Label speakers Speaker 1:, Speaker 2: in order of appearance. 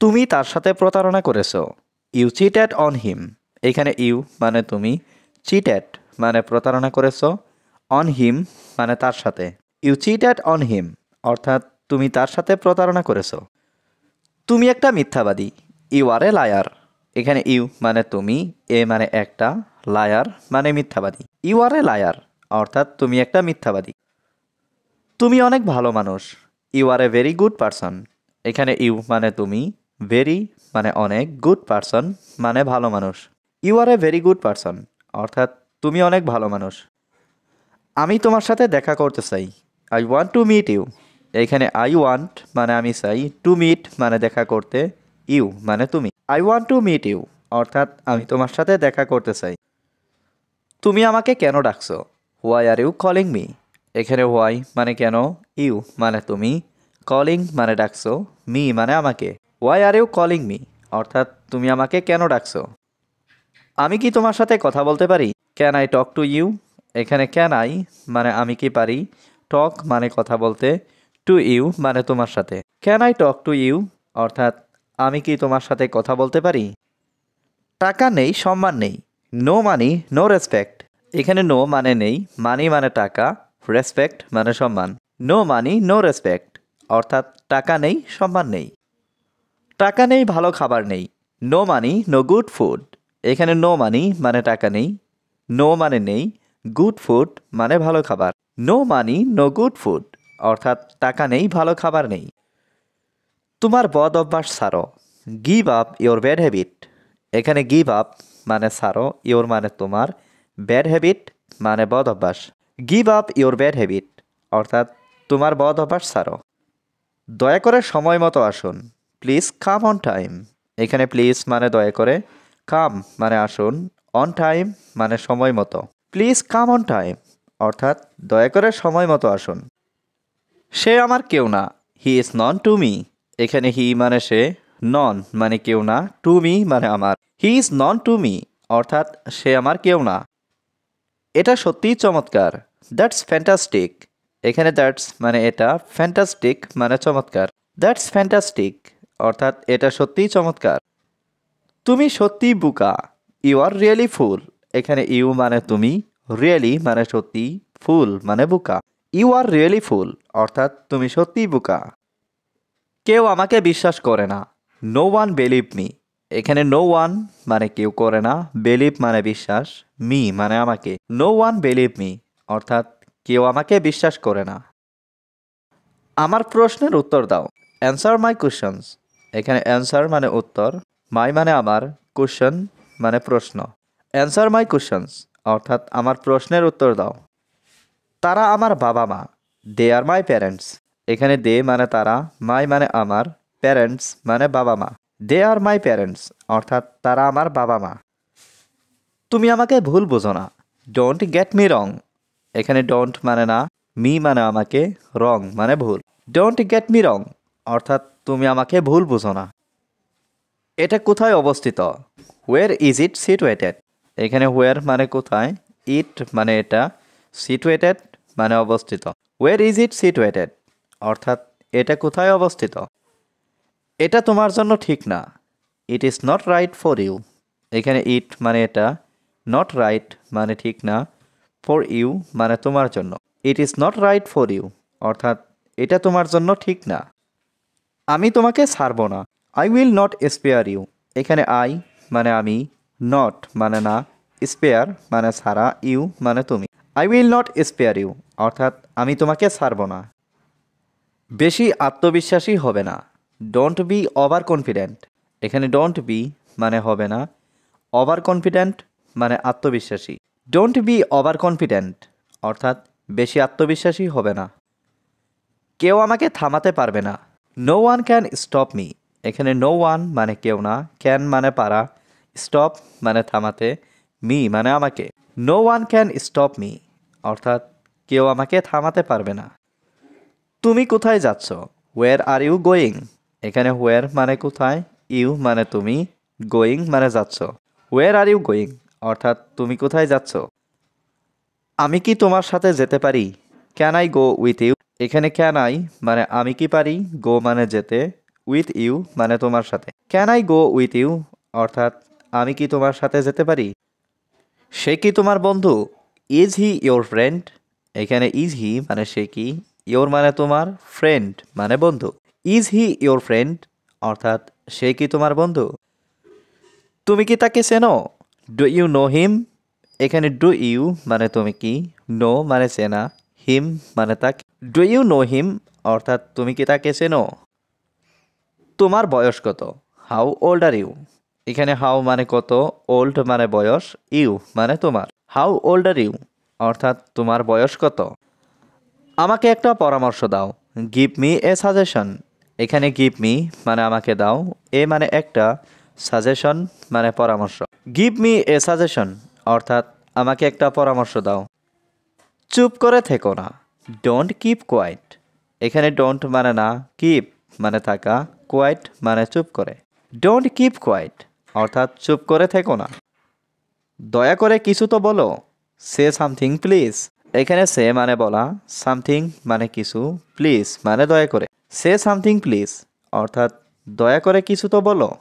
Speaker 1: তুমি তার সাথে প্রতারণা করেছো। You cheated on him. এখানে ইউ মানে তুমি, চিটেড মানে প্রতারণা করেছো, অন হিম মানে তার সাথে। ইউ চিটেড অন হিম অর্থাৎ তুমি তার সাথে প্রতারণা করেছো। তুমি একটা মিথ্যাবাদী। You are a liar. এখানে ইউ মানে তুমি, এ মানে একটা, লায়ার মানে মিথ্যাবাদী। ইউ আর এ লায়ার অর্থাৎ তুমি একটা মিথ্যাবাদী। তুমি অনেক ভালো মানুষ। You are a very good person. এখানে ইউ মানে তুমি, ভেরি মানে অনেক, গুড পারসন মানে ভালো মানুষ। You are a very good person অর্থাৎ তুমি অনেক ভালো মানুষ। আমি তোমার সাথে দেখা করতে চাই। I want to meet you. এখানে আই ওয়ান্ট মানে আমি চাই, টু মিট মানে দেখা করতে, ইউ মানে তুমি। I want to meet you অর্থাৎ আমি তোমার সাথে দেখা করতে চাই। তুমি আমাকে কেন ডাকছো? Why are you calling me. এখানে হোয়াই মানে কেন, ইউ মানে তুমি, কলিং মানে ডাকছো, মি মানে আমাকে। Why are you calling me অর্থাৎ তুমি আমাকে কেন ডাকছো? আমি কি তোমার সাথে কথা বলতে পারি? Can I talk to you. এখানে ক্যান আই মানে আমি কি পারি, টক মানে কথা বলতে, টু ইউ মানে তোমার সাথে। Can I talk to you অর্থাৎ আমি কি তোমার সাথে কথা বলতে পারি? টাকা নেই, সম্মান নেই। No money no respect. এখানে নো মানে নেই, মানি মানে টাকা, রেসপেক্ট মানে সম্মান। নো মানি নো রেসপেক্ট অর্থাৎ টাকা নেই, সম্মান নেই। টাকা নেই, ভালো খাবার নেই। No money no good food. এখানে নো মানি মানে টাকা নেই, নো মানে নেই, গুড ফুড মানে ভালো খাবার। No money no good food অর্থাৎ টাকা নেই, ভালো খাবার নেই। তোমার বদ অভ্যাস ছাড়ো। Give up your bad habit. এখানে গিভ আপ মানে ছাড়ো, ইওর মানে তোমার, ব্যাড হ্যাবিট মানে বদ অভ্যাস। Give up your bad habit অর্থাৎ তোমার বদ অভ্যাস ছাড়ো। দয়া করে সময় মতো আসুন। Please come on time. এখানে প্লিজ মানে দয়া করে, কাম মানে আসুন, অন টাইম মানে সময় মতো। প্লিজ কাম অন টাইম অর্থাৎ দয়া করে সময় মতো আসুন। সে আমার কেউ না। He is known to me. এখানে হি মানে সে, নন মানে কেউ না, টু মি মানে আমার। He is known to me অর্থাৎ সে আমার কেউ না। এটা সত্যিই চমৎকার। That's fantastic. এখানে দ্যাটস মানে এটা, ফ্যান্টাস্টিক মানে চমৎকার। দ্যাটস ফ্যান্টাস্টিক অর্থাৎ এটা সত্যিই চমৎকার। তুমি সত্যিই বোকা। ইউ আর রিয়েলি ফুল। এখানে ইউ মানে তুমি, রিয়েলি মানে সত্যি, ফুল মানে বোকা। ইউ আর রিয়েলি ফুল অর্থাৎ তুমি সত্যিই বোকা। কেউ আমাকে বিশ্বাস করে না। No one believe me. এখানে নো ওয়ান মানে কেউ করে না, বিলিভ মানে বিশ্বাস, মি মানে আমাকে। নো ওয়ান বিলিভ মি অর্থাৎ কেউ আমাকে বিশ্বাস করে না। আমার প্রশ্নের উত্তর দাও। Answer my questions. এখানে অ্যান্সার মানে উত্তর, মাই মানে আমার, কোশ্চেন মানে প্রশ্ন। অ্যান্সার মাই কোশ্চেনস অর্থাৎ আমার প্রশ্নের উত্তর দাও। তারা আমার বাবা মা। দে আর মাই প্যারেন্টস। এখানে দে মানে তারা, মাই মানে আমার, প্যারেন্টস মানে বাবা মা। দে আর মাই প্যারেন্টস অর্থাৎ তারা আমার বাবা মা। তুমি আমাকে ভুল বোঝো না। ডোন্ট গেট মি রং। এখানে ডোন্ট মানে না, মি মানে আমাকে, রং মানে ভুল। ডোন্ট গেট মি রং অর্থাৎ তুমি আমাকে ভুল বুঝো না। এটা কোথায় অবস্থিত? Where is it situated. এখানে হোয়ার মানে কোথায়, ইট মানে এটা, সিটুয়েটেড মানে অবস্থিত। হোয়ার ইজ ইট সিটুয়েটেড অর্থাৎ এটা কোথায় অবস্থিত। এটা তোমার জন্য ঠিক না। It is not right for you. এখানে ইট মানে এটা, নট রাইট মানে ঠিক না, ফর ইউ মানে তোমার জন্য। It is not right for you অর্থাৎ এটা তোমার জন্য ঠিক না। আমি তোমাকে ছাড়ব না। I will not spare you. এখানে আই মানে আমি, নট মানে না, স্পেয়ার মানে ছাড়া, ইউ মানে তুমি। I will not spare you অর্থাৎ আমি তোমাকে ছাড়ব না। বেশি আত্মবিশ্বাসী হবে না। Don't be over confident. এখানে ডোন্ট বি মানে হবে না, ওভার কনফিডেন্ট মানে আত্মবিশ্বাসী। ডোন্ট বি ওভার কনফিডেন্ট অর্থাৎ বেশি আত্মবিশ্বাসী হবে না। কেউ আমাকে থামাতে পারবে না। No one can stop me. এখানে নো ওয়ান মানে কেউ না, ক্যান মানে পারা, স্টপ মানে থামাতে, মি মানে আমাকে। No one can stop me অর্থাৎ কেউ আমাকে থামাতে পারবে না। তুমি কোথায় যাচ্ছ? Where are you going. এখানে হোয়ার মানে কোথায়, ইউ মানে তুমি, গোয়িং মানে যাচ্ছ। হোয়ার আর ইউ গোয়িং অর্থাৎ তুমি কোথায় যাচ্ছ। আমি কি তোমার সাথে যেতে পারি? Can I go with you. এখানে ক্যান আই মানে আমি কি পারি, গো মানে যেতে, উইথ ইউ মানে তোমার সাথে। Can I go with you অর্থাৎ আমি কি তোমার সাথে যেতে পারি। সে কি তোমার বন্ধু। Is he your friend. এখানে ইজ হি মানে সে কি, ইয়োর মানে তোমার, ফ্রেন্ড মানে বন্ধু। ইজ হি ইয়োর ফ্রেন্ড অর্থাৎ সে কি তোমার বন্ধু। তুমি কি তাকে চেনো। Do you know him. এখানে ডু ইউ মানে তুমি কি, নো মানে চেনা, হিম মানে তাকে। ডু ইউ নো হিম অর্থাৎ তুমি কি তাকে চেনো। তোমার বয়স কত। How old are you. এখানে হাউ মানে কত, ওল্ড মানে বয়স, ইউ মানে তোমার। হাউ ওল্ড আর ইউ অর্থাৎ তোমার বয়স কত। আমাকে একটা পরামর্শ দাও। Give me a suggestion. এখানে গিভ মি মানে আমাকে দাও, এ মানে একটা, সাজেশন মানে পরামর্শ। গিভ মি এ সাজেশন অর্থাৎ আমাকে একটা পরামর্শ দাও। চুপ করে থেকো না। Don't keep quiet. এখানে ডোন্ট মানে না, কিপ মানে থাকা, কোয়াইট মানে চুপ করে। ডোন্ট কিপ কোয়াইট অর্থাৎ চুপ করে থেকো না। দয়া করে কিছু তো বলো। Say something please. এখানে সে মানে বলা, সামথিং মানে কিছু, প্লিজ মানে দয়া করে। সে সামথিং প্লিজ অর্থাৎ দয়া করে কিছু তো বলো।